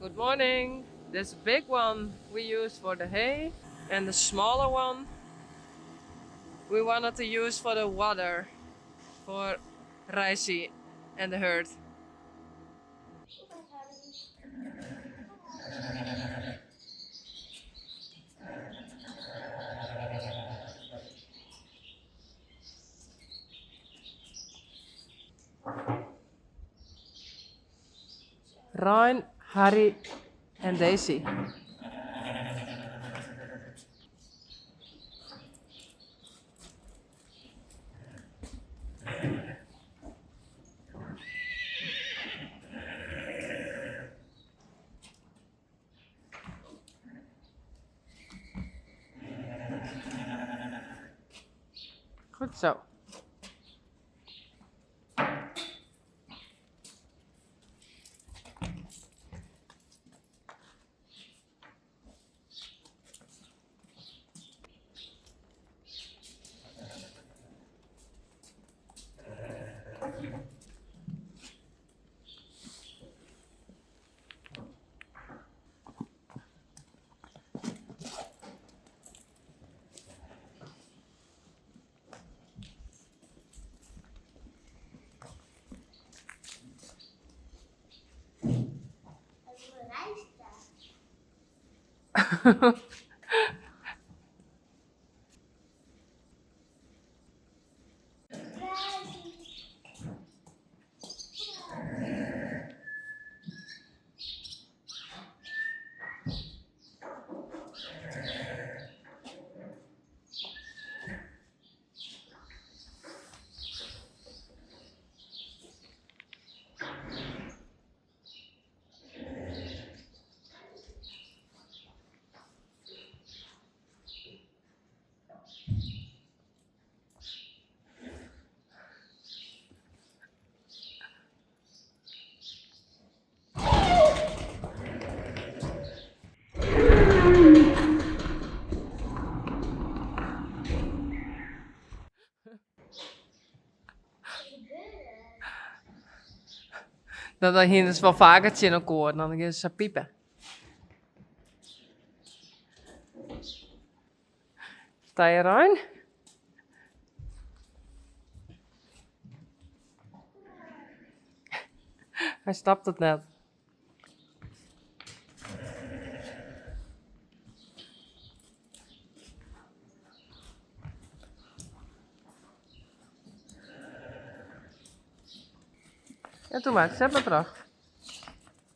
Good morning. This big one we use for the hay, and the smaller one we wanted to use for the water for Risey and the herd. Rein, Harry en Daisy. Goed zo. Dan hier is wel vakertje in een koor, dan is ze piepen. Sta je Rein? Hij stapt het net. Ja, doe maar. Zet maar terug.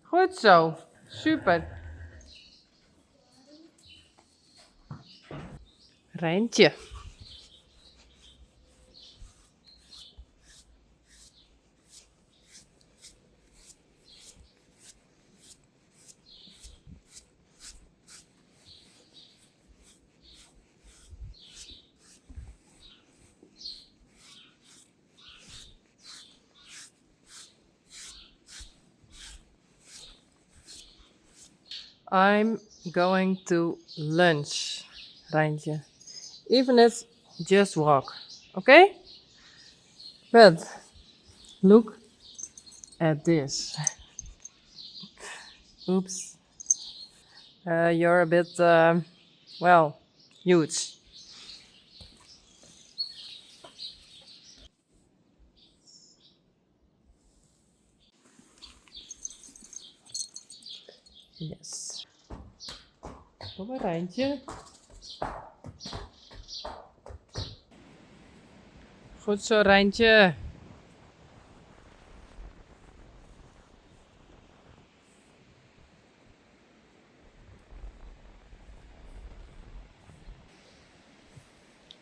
Goed zo. Super. Reintje. I'm going to lunge, Reintje. Even if just walk, okay? But look at this. Oops. You're a bit, well, huge. Yes. Kom maar, Reintje. Goed zo, Reintje.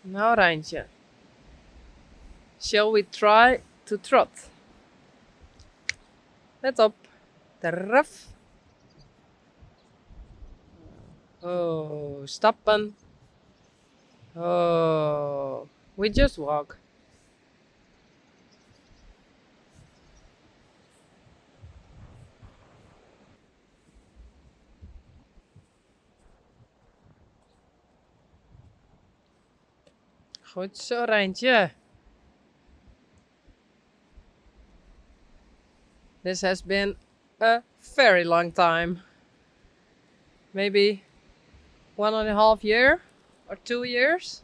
Nou, Reintje. Shall we try to trot? Let op. Draf. Oh, stappen. Oh, we just walk. Goed zo, Reintje. This has been a very long time. maybe 1.5 year or 2 years.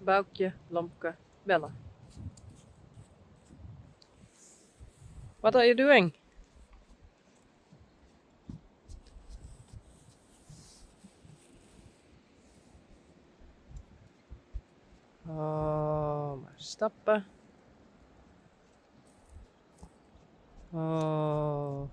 Bauke, Lompke, Bella. What are you doing? Oh, maar stappen. Oh.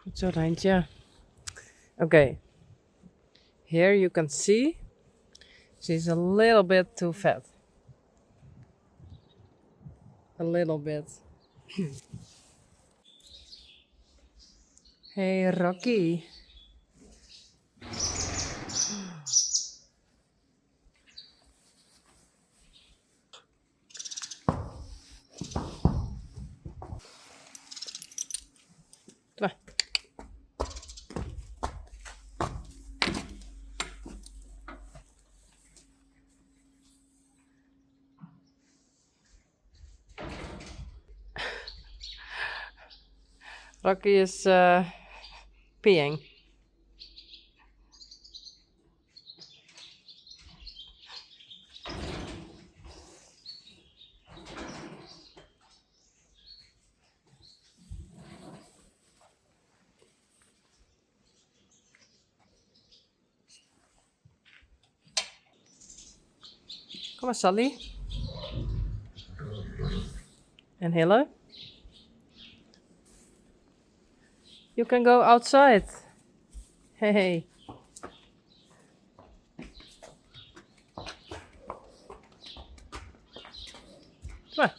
Goed zo, Reintje. Okay. Here you can see she's a little bit too fat. A little bit. Hey, Rocky. Kom maar. Rocky is peeing. Kom maar, Sally. En Hille. You can go outside. Hey. Kom maar.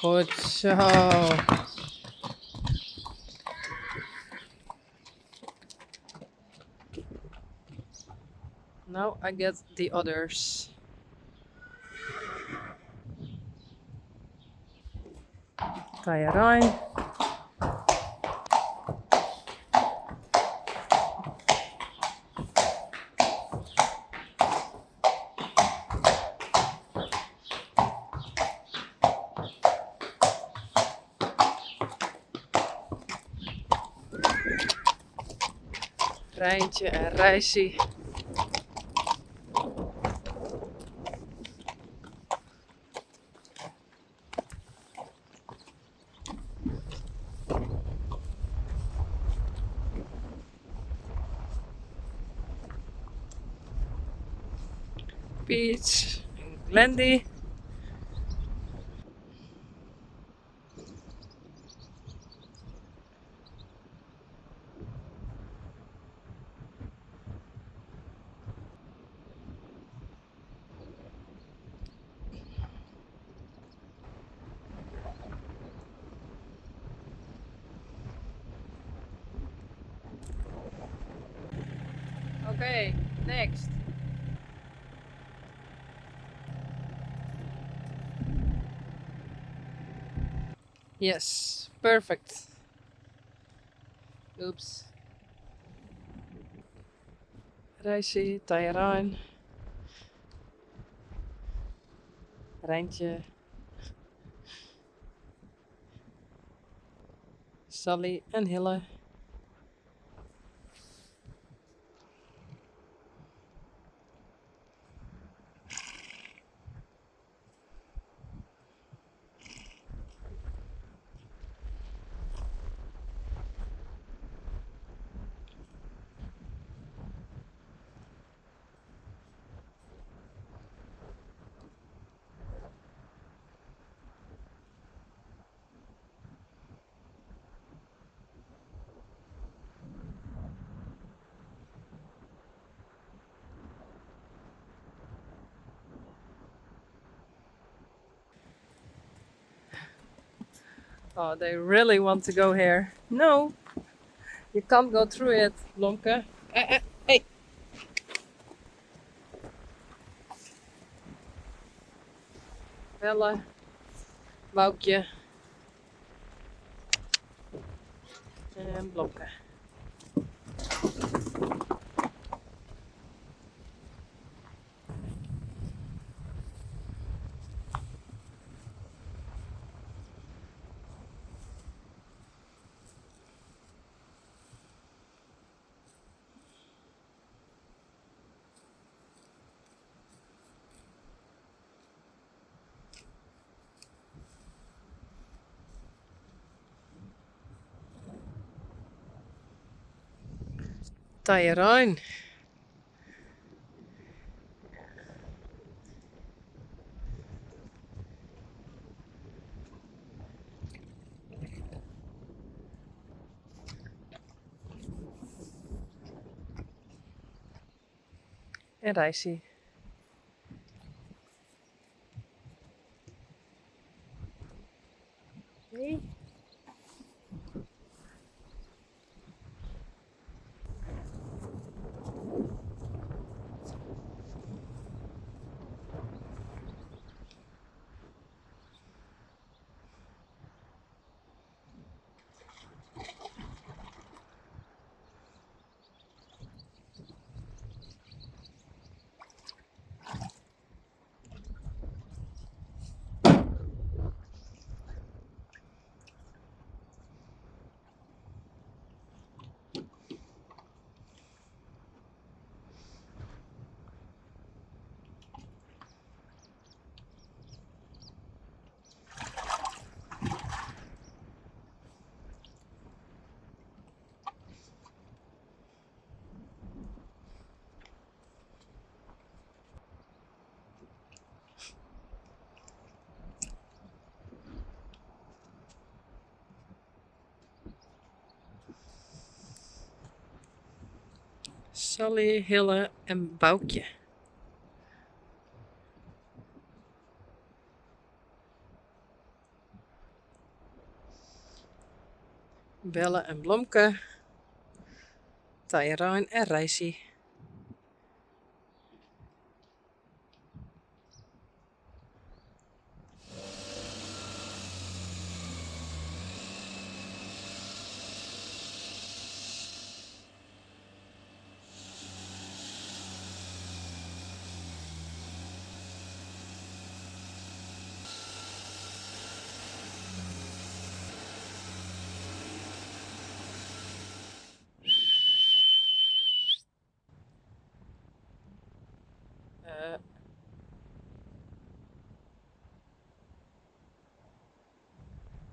Goed zo. Now I get the others. Rein. Reintje en Risey. Peach en Glendy. Okay, next. Yes, perfect. Oops. Risey, Rein. Reintje. Sally en Hille. Oh, they really want to go here. No, you can't go through it, Blomke. Hey. Belle, Bauke en Blomke. Rein. En Risey. Hey. Sally, Hille en Bauke. Belle en Blomke. Rein en Risey.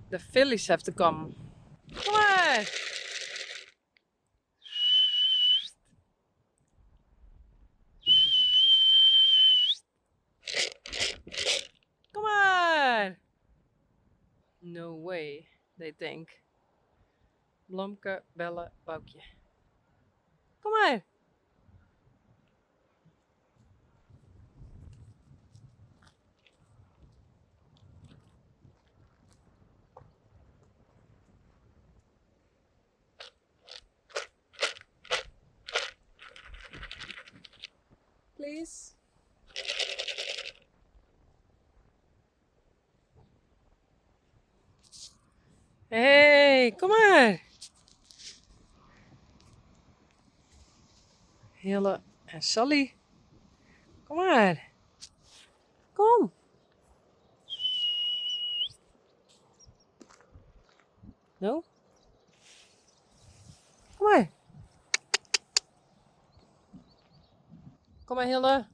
The fillies have to come. Come on! Come on! No way, they think. Blomke, Belle, Bauke. Kom maar! Please. Hey, kom maar! Hille en Sally. Kom maar. Kom. No? Kom maar. Kom maar, Hille.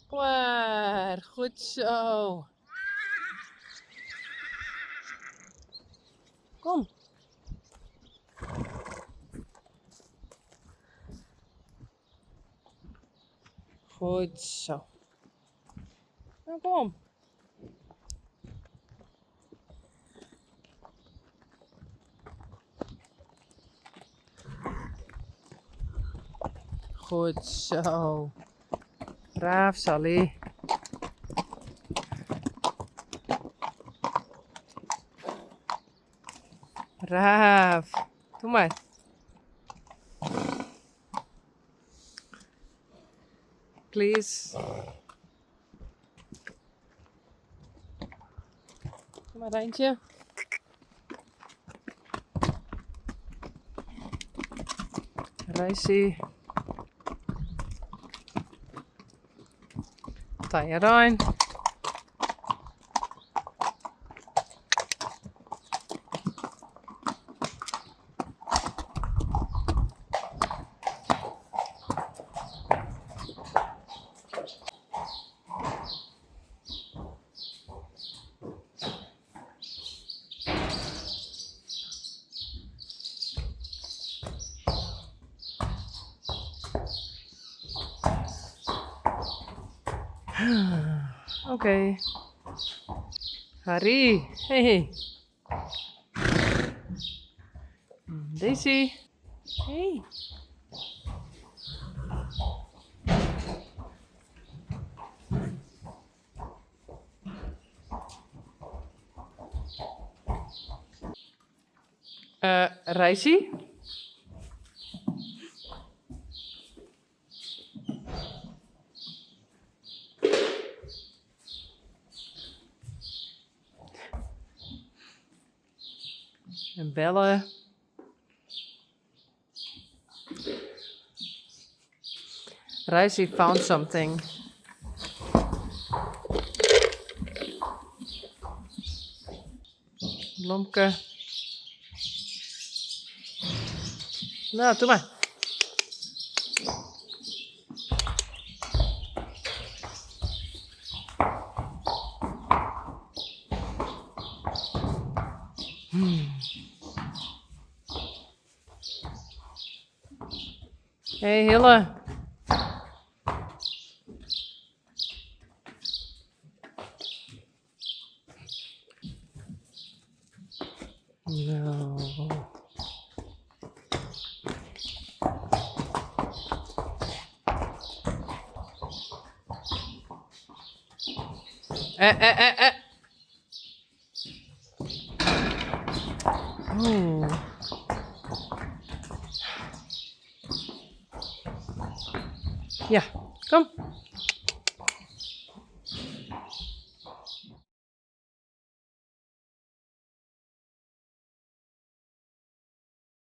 Kom maar. Goed zo. Kom. Goed zo. Nou, kom. Goed zo. Braaf, Sally. Braaf. Doe maar. Please. Doe maar, Reintje. Risey. Taaie Rein. Oké. Harry. Hey. Daisy. Hey. Risey. En bellen. Risey found something. Blomke. Nou, doe maar. Hey, Hille. No. Oeh. Ja, kom.